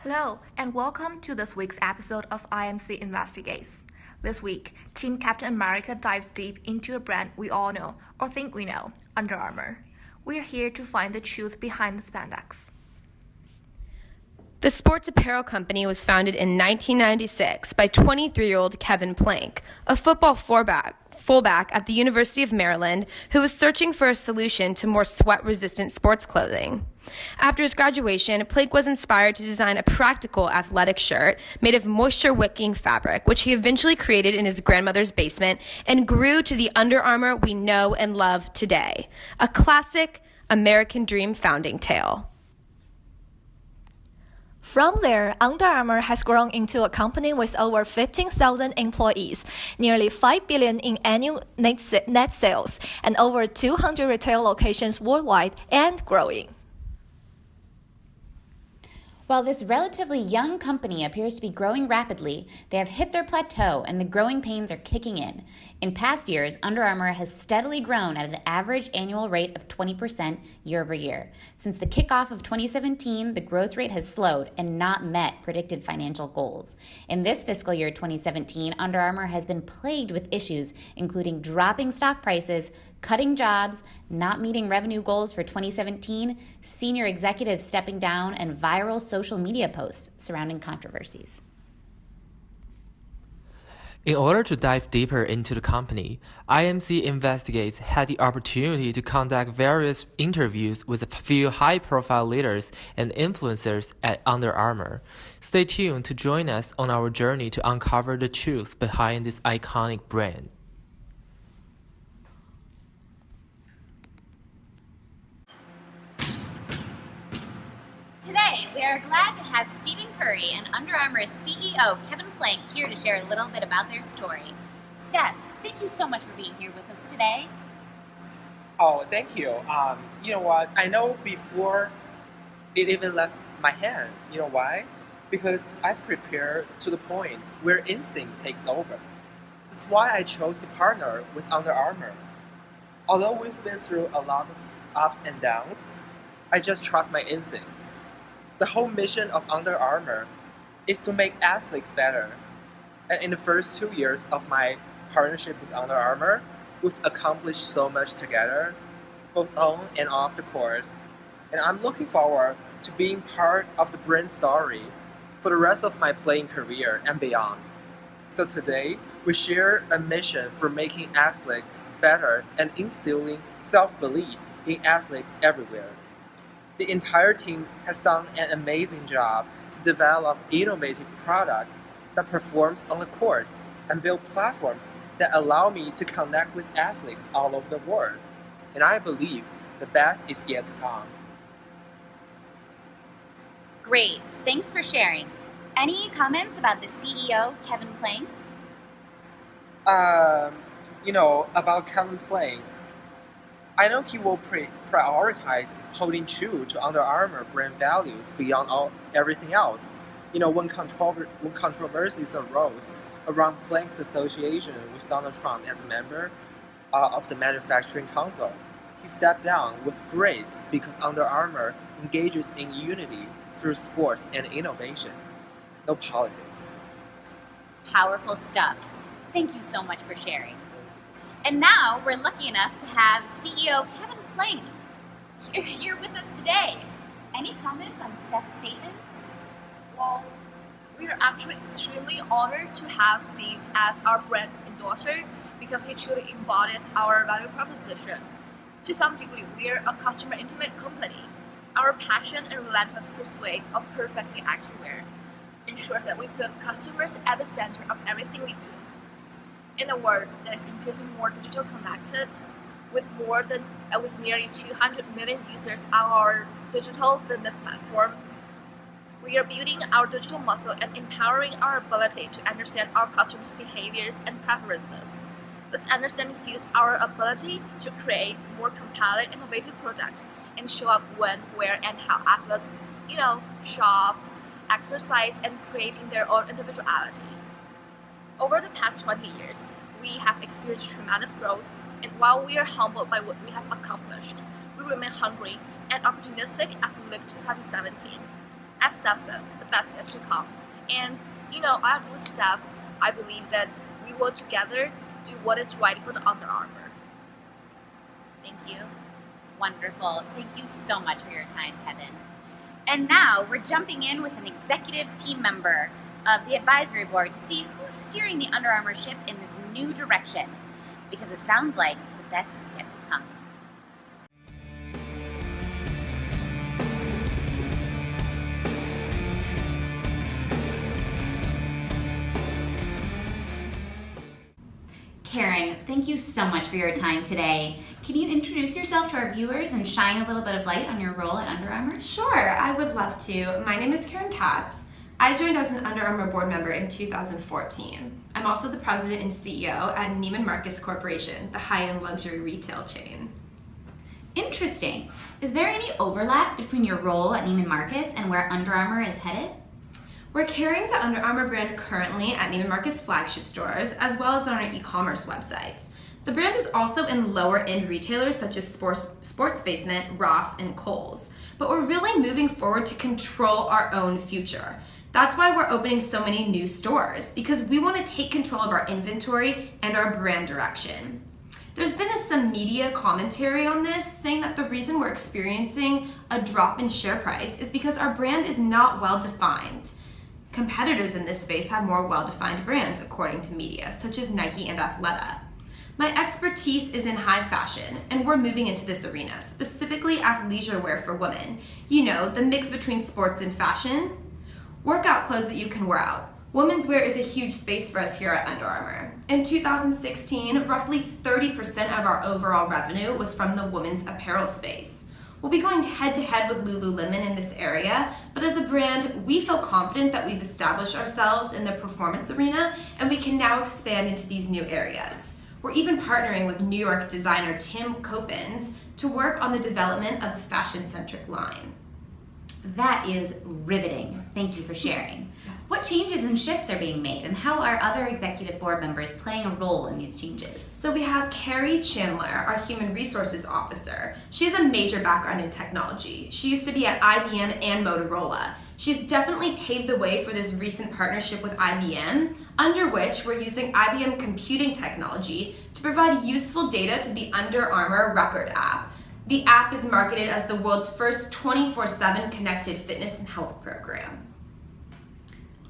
Hello, and welcome to this week's episode of IMC Investigates. This week, Team Captain America dives deep into a brand we all know, or think we know, Under Armour. We're here to find the truth behind the spandex. The sports apparel company was founded in 1996 by 23-year-old Kevin Plank, a football fullback at the University of Maryland who was searching for a solution to more sweat-resistant sports clothing. After his graduation, Plank was inspired to design a practical athletic shirt made of moisture-wicking fabric, which he eventually created in his grandmother's basement and grew to the Under Armour we know and love today, a classic American dream founding tale. From there, Under Armour has grown into a company with over 15,000 employees, nearly $5 billion in annual net sales, and over 200 retail locations worldwide and growing. While this relatively young company appears to be growing rapidly, they have hit their plateau and the growing pains are kicking in. In past years, Under Armour has steadily grown at an average annual rate of 20% year over year. Since the kickoff of 2017, the growth rate has slowed and not met predicted financial goals. In this fiscal year 2017, Under Armour has been plagued with issues, including dropping stock prices, cutting jobs, not meeting revenue goals for 2017, senior executives stepping down, and viral social media posts surrounding controversies. In order to dive deeper into the company, IMC Investigates had the opportunity to conduct various interviews with a few high-profile leaders and influencers at Under Armour. Stay tuned to join us on our journey to uncover the truth behind this iconic brand. Today, we are glad to have Stephen Curry and Under Armour's CEO, Kevin Plank, here to share a little bit about their story. Steph, thank you so much for being here with us today. Oh, thank you. You know what? I know before it even left my hand. You know why? Because I've prepared to the point where instinct takes over. That's why I chose to partner with Under Armour. Although we've been through a lot of ups and downs, I just trust my instincts. The whole mission of Under Armour is to make athletes better. And in the first 2 years of my partnership with Under Armour, we've accomplished so much together, both on and off the court. And I'm looking forward to being part of the brand story for the rest of my playing career and beyond. So today, we share a mission for making athletes better and instilling self-belief in athletes everywhere. The entire team has done an amazing job to develop innovative product that performs on the court and build platforms that allow me to connect with athletes all over the world. And I believe the best is yet to come. Great, thanks for sharing. Any comments about the CEO, Kevin Plank? About Kevin Plank, I know he will prioritize holding true to Under Armour brand values beyond everything else. When controversies arose around Plank's association with Donald Trump as a member of the Manufacturing Council, he stepped down with grace because Under Armour engages in unity through sports and innovation. No politics. Powerful stuff. Thank you so much for sharing. And now we're lucky enough to have CEO Kevin Plank here with us today. Any comments on Steph's statements? Well, we are actually extremely honored to have Steve as our brand endorser because he truly embodies our value proposition. To some degree, we are a customer intimate company. Our passion and relentless pursuit of perfecting activewear ensures that we put customers at the center of everything we do. In a world that is increasingly more digital connected, with nearly 200 million users on our digital fitness platform, we are building our digital muscle and empowering our ability to understand our customers' behaviors and preferences. This understanding fuels our ability to create more compelling, innovative products and show up when, where, and how athletes, shop, exercise, and creating their own individuality. Over the past 20 years, we have experienced tremendous growth, and while we are humbled by what we have accomplished, we remain hungry and opportunistic as we look to 2017. As Steph said, the best yet to come. And I agree with Steph. I believe that we will together do what is right for the Under Armour. Thank you. Wonderful. Thank you so much for your time, Kevin. And now we're jumping in with an executive team member of the advisory board to see who's steering the Under Armour ship in this new direction, because it sounds like the best is yet to come. Karen, thank you so much for your time today. Can you introduce yourself to our viewers and shine a little bit of light on your role at Under Armour? Sure, I would love to. My name is Karen Katz. I joined as an Under Armour board member in 2014. I'm also the president and CEO at Neiman Marcus Corporation, the high-end luxury retail chain. Interesting. Is there any overlap between your role at Neiman Marcus and where Under Armour is headed? We're carrying the Under Armour brand currently at Neiman Marcus flagship stores, as well as on our e-commerce websites. The brand is also in lower-end retailers such as Sports Basement, Ross, and Kohl's. But we're really moving forward to control our own future. That's why we're opening so many new stores, because we want to take control of our inventory and our brand direction. There's been some media commentary on this, saying that the reason we're experiencing a drop in share price is because our brand is not well defined. Competitors in this space have more well-defined brands, according to media, such as Nike and Athleta. My expertise is in high fashion, and we're moving into this arena, specifically athleisure wear for women. The mix between sports and fashion. Workout clothes that you can wear out. Women's wear is a huge space for us here at Under Armour. In 2016, roughly 30% of our overall revenue was from the women's apparel space. We'll be going head-to-head with Lululemon in this area, but as a brand, we feel confident that we've established ourselves in the performance arena, and we can now expand into these new areas. We're even partnering with New York designer Tim Coppens to work on the development of a fashion-centric line. That is riveting. Thank you for sharing. Yes. What changes and shifts are being made, and how are other executive board members playing a role in these changes? So we have Carrie Chandler, our Human Resources Officer. She has a major background in technology. She used to be at IBM and Motorola. She's definitely paved the way for this recent partnership with IBM, under which we're using IBM computing technology to provide useful data to the Under Armour Record app. The app is marketed as the world's first 24/7 connected fitness and health program.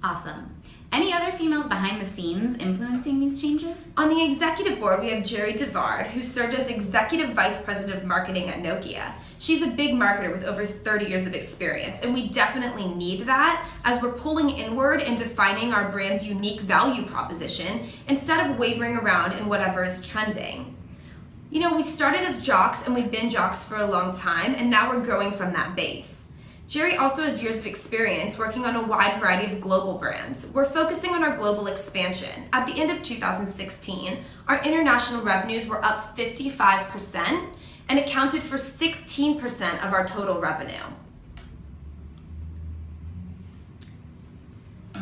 Awesome. Any other females behind the scenes influencing these changes? On the executive board, we have Jerry DeVard, who served as Executive Vice President of Marketing at Nokia. She's a big marketer with over 30 years of experience, and we definitely need that as we're pulling inward and defining our brand's unique value proposition instead of wavering around in whatever is trending. We started as jocks and we've been jocks for a long time, and now we're growing from that base. Jerry also has years of experience working on a wide variety of global brands. We're focusing on our global expansion. At the end of 2016, our international revenues were up 55% and accounted for 16% of our total revenue.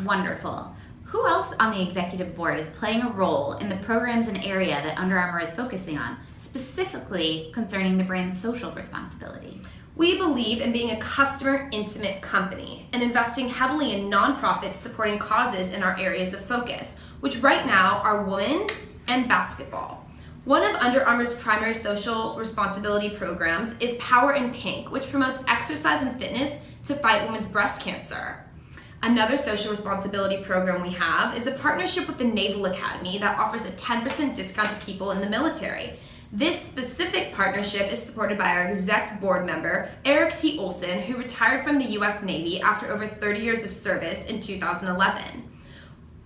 Wonderful. Who else on the executive board is playing a role in the programs and area that Under Armour is focusing on, specifically concerning the brand's social responsibility? We believe in being a customer-intimate company and investing heavily in nonprofits supporting causes in our areas of focus, which right now are women and basketball. One of Under Armour's primary social responsibility programs is Power in Pink, which promotes exercise and fitness to fight women's breast cancer. Another social responsibility program we have is a partnership with the Naval Academy that offers a 10% discount to people in the military. This specific partnership is supported by our exec board member, Eric T. Olson, who retired from the U.S. Navy after over 30 years of service in 2011.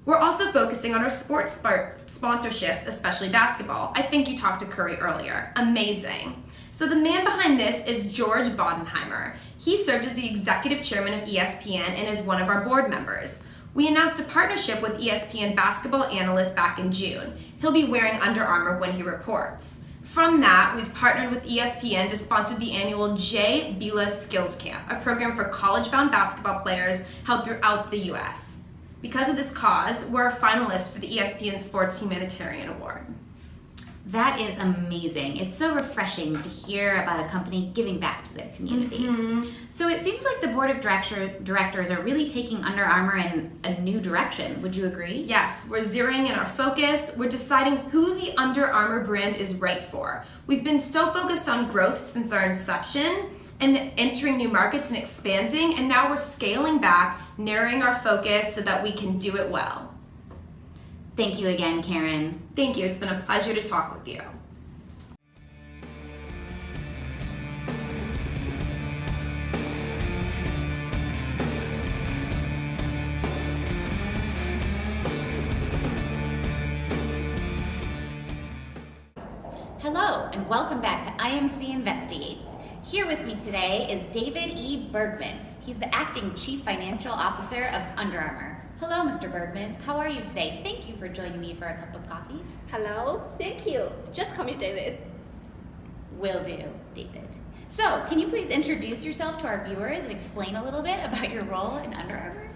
We're also focusing on our sports sponsorships, especially basketball. I think you talked to Curry earlier. Amazing. So the man behind this is George Bodenheimer. He served as the executive chairman of ESPN and is one of our board members. We announced a partnership with ESPN basketball analyst back in June. He'll be wearing Under Armour when he reports. From that, we've partnered with ESPN to sponsor the annual Jay Bilas Skills Camp, a program for college-bound basketball players held throughout the U.S. Because of this cause, we're a finalist for the ESPN Sports Humanitarian Award. That is amazing. It's so refreshing to hear about a company giving back to their community. So it seems like the board of directors are really taking Under Armour in a new direction. Would you agree? Yes, we're zeroing in our focus. We're deciding who the Under Armour brand is right for. We've been so focused on growth since our inception and entering new markets and expanding, and now we're scaling back, narrowing our focus so that we can do it well. Thank you again, Karen. Thank you. It's been a pleasure to talk with you. Hello, and welcome back to IMC Investigates. Here with me today is David E. Bergman. He's the acting Chief Financial Officer of Under Armour. Hello, Mr. Bergman. How are you today? Thank you for joining me for a cup of coffee. Hello, thank you. Just call me David. Will do, David. So, can you please introduce yourself to our viewers and explain a little bit about your role in Under Armour?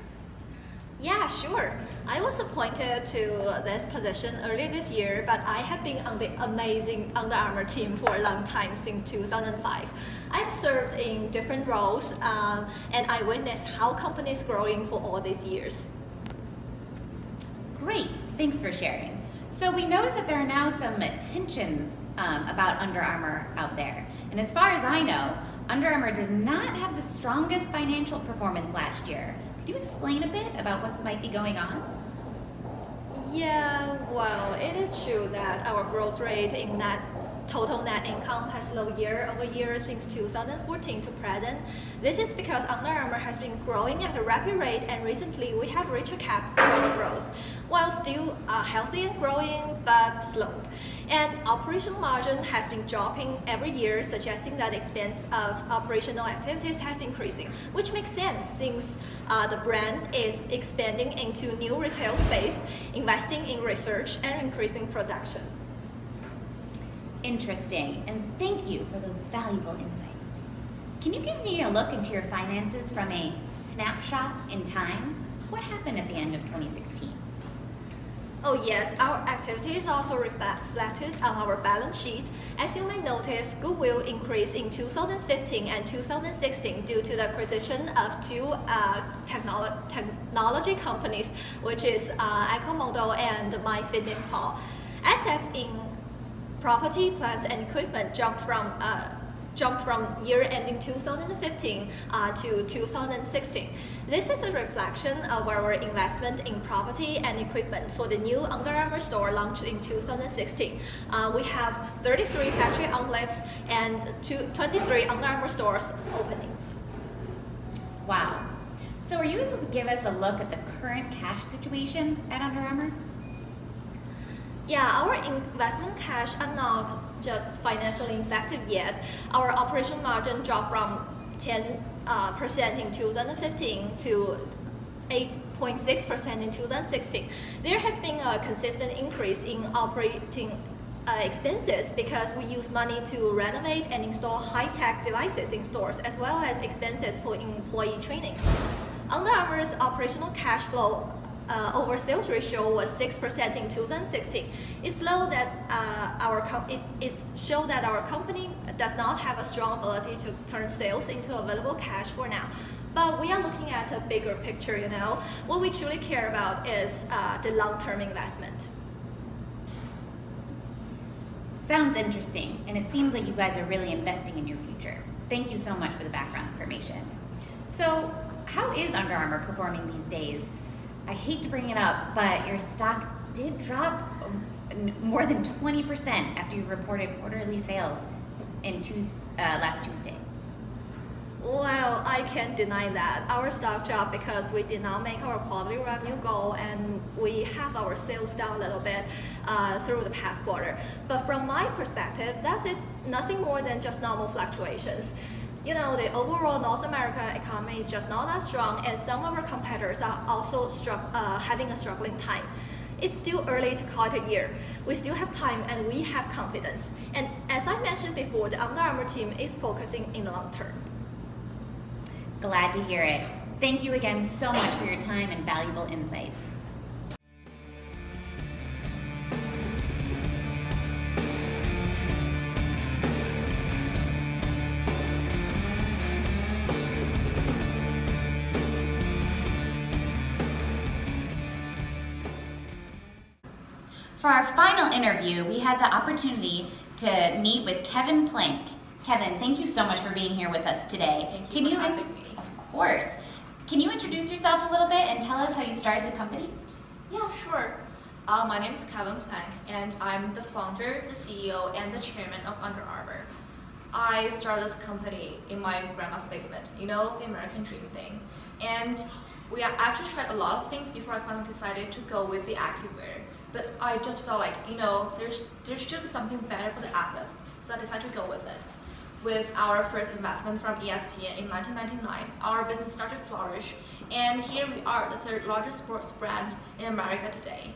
Yeah, sure. I was appointed to this position earlier this year, but I have been on the amazing Under Armour team for a long time, since 2005. I've served in different roles, and I witnessed how companies growing for all these years. Great, thanks for sharing. So we noticed that there are now some tensions about Under Armour out there. And as far as I know, Under Armour did not have the strongest financial performance last year. Could you explain a bit about what might be going on? Yeah, well, it is true that our growth rate in total net income has slowed year over year since 2014 to present. This is because Under Armour has been growing at a rapid rate, and recently we have reached a cap to our growth, while still healthy and growing, but slowed. And operational margin has been dropping every year, suggesting that expense of operational activities has increasing, which makes sense since the brand is expanding into new retail space, investing in research, and increasing production. Interesting, and thank you for those valuable insights. Can you give me a look into your finances from a snapshot in time? What happened at the end of 2016? Oh yes, our activities also reflected on our balance sheet. As you may notice, goodwill increased in 2015 and 2016 due to the acquisition of two technology companies, which is EcoModel and MyFitnessPal. Assets in property, plant, and equipment jumped from year ending 2015 to 2016. This is a reflection of our investment in property and equipment for the new Under Armour store launched in 2016. We have 33 factory outlets and 23 Under Armour stores opening. Wow. So are you able to give us a look at the current cash situation at Under Armour? Yeah, our investment cash are not just financially effective yet. Our operational margin dropped from 10% in 2015 to 8.6% in 2016. There has been a consistent increase in operating expenses because we use money to renovate and install high-tech devices in stores, as well as expenses for employee trainings. Under Armour's operational cash flow over sales ratio was 6% in 2016. It showed that our company does not have a strong ability to turn sales into available cash for now. But we are looking at a bigger picture, you know. What we truly care about is the long-term investment. Sounds interesting, and it seems like you guys are really investing in your future. Thank you so much for the background information. So, how is Under Armour performing these days? I hate to bring it up, but your stock did drop more than 20% after you reported quarterly sales in last Tuesday. Well, I can't deny that. Our stock dropped because we did not make our quarterly revenue goal, and we have our sales down a little bit through the past quarter. But from my perspective, that is nothing more than just normal fluctuations. You know, the overall North America economy is just not that strong, and some of our competitors are also having a struggling time. It's still early to call it a year. We still have time, and we have confidence. And as I mentioned before, the Under Armour team is focusing in the long term. Glad to hear it. Thank you again so much for your time and valuable insights. For our final interview, we had the opportunity to meet with Kevin Plank. Kevin, thank you so much for being here with us today. Thank you for having me. Of course. Can you introduce yourself a little bit and tell us how you started the company? Yeah, sure. My name is Kevin Plank, and I'm the founder, the CEO, and the chairman of Under Armour. I started this company in my grandma's basement, you know, the American dream thing. And we actually tried a lot of things before I finally decided to go with the activewear. But I just felt like, you know, there should be something better for the athletes, so I decided to go with it. With our first investment from ESPN in 1999, our business started to flourish, and here we are, the third largest sports brand in America today.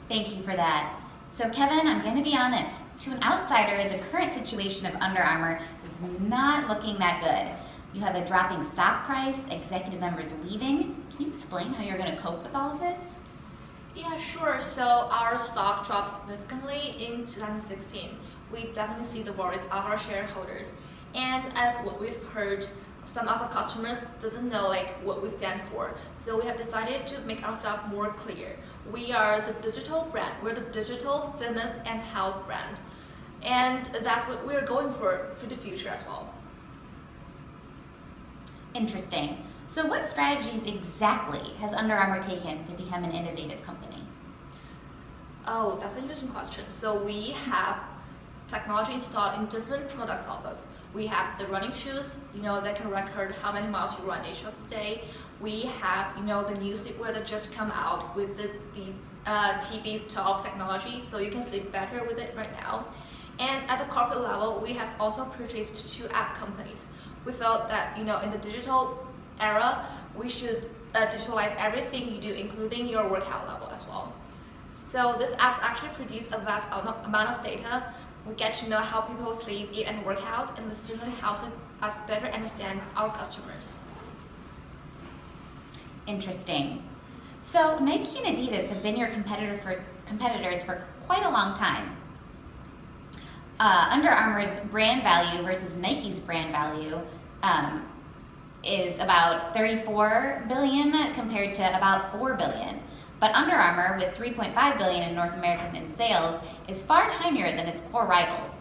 Thank you for that. So Kevin, I'm going to be honest. To an outsider, the current situation of Under Armour is not looking that good. You have a dropping stock price, executive members leaving. Can you explain how you're going to cope with all of this? Yeah, sure. So our stock dropped significantly in 2016. We definitely see the worries of our shareholders. And as what we've heard, some of our customers doesn't know like what we stand for. So we have decided to make ourselves more clear. We are the digital brand. We're the digital fitness and health brand. And that's what we're going for the future as well. Interesting. So what strategies exactly has Under Armour taken to become an innovative company? Oh, that's an interesting question. So we have technology installed in different products of us. We have the running shoes, you know, that can record how many miles you run each of the day. We have, you know, the new sleepwear that just come out with the TB12 technology, so you can sleep better with it right now. And at the corporate level, we have also purchased 2 app companies. We felt that, you know, in the digital era, we should digitalize everything you do, including your workout level as well. So these apps actually produce a vast amount of data. We get to know how people sleep, eat, and work out, and this certainly helps us better understand our customers. Interesting. So Nike and Adidas have been your competitors for quite a long time. Under Armour's brand value versus Nike's brand value is about $34 billion compared to about $4 billion. But Under Armour, with $3.5 billion in North American sales, is far tinier than its core rivals.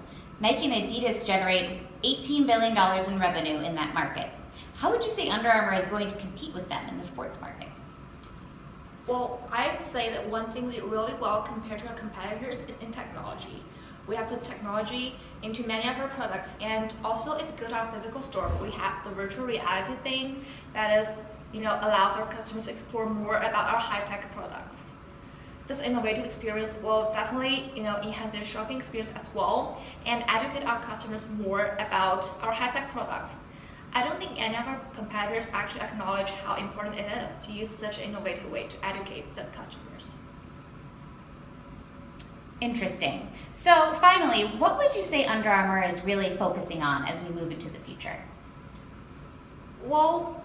Nike and Adidas generate $18 billion in revenue in that market. How would you say Under Armour is going to compete with them in the sports market? Well, I'd say that one thing we do really well compared to our competitors is in technology. We have put technology into many of our products, and also if you go to our physical store, we have the virtual reality thing that is, you know, allows our customers to explore more about our high-tech products. This innovative experience will definitely, you know, enhance their shopping experience as well and educate our customers more about our high-tech products. I don't think any of our competitors actually acknowledge how important it is to use such an innovative way to educate the customers. Interesting. So finally, what would you say Under Armour is really focusing on as we move into the future? Well,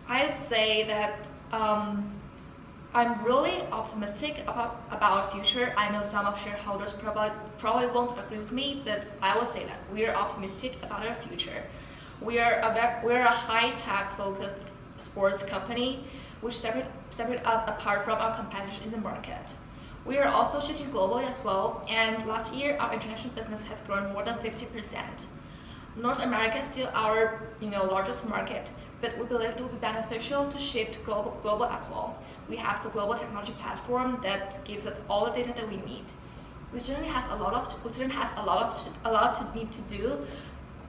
I'd say that I'm really optimistic about our future. I know some of shareholders probably won't agree with me, but I will say that we are optimistic about our future. We're a high-tech focused sports company, which separate us apart from our competitors in the market. We are also shifting globally as well, and last year our international business has grown more than 50%. North America is still our largest market, but we believe it will be beneficial to shift global as well. We have the global technology platform that gives us all the data that we need. We certainly have a lot to need to do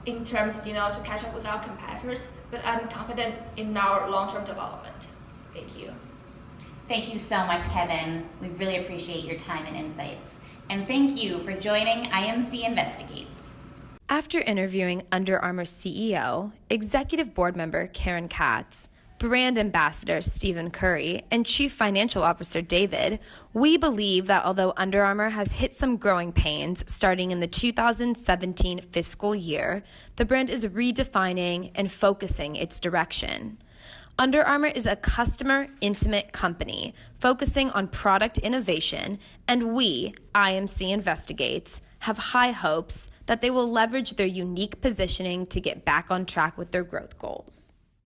in terms to catch up with our competitors, but I'm confident in our long-term development. Thank you. Thank you so much, Kevin. We really appreciate your time and insights. And thank you for joining IMC Investigates. After interviewing Under Armour's CEO, Executive Board Member Karen Katz, Brand Ambassador Stephen Curry, and Chief Financial Officer David, we believe that although Under Armour has hit some growing pains starting in the 2017 fiscal year, the brand is redefining and focusing its direction. Under Armour is a customer-intimate company focusing on product innovation, and we, IMC Investigates, have high hopes that they will leverage their unique positioning to get back on track with their growth goals.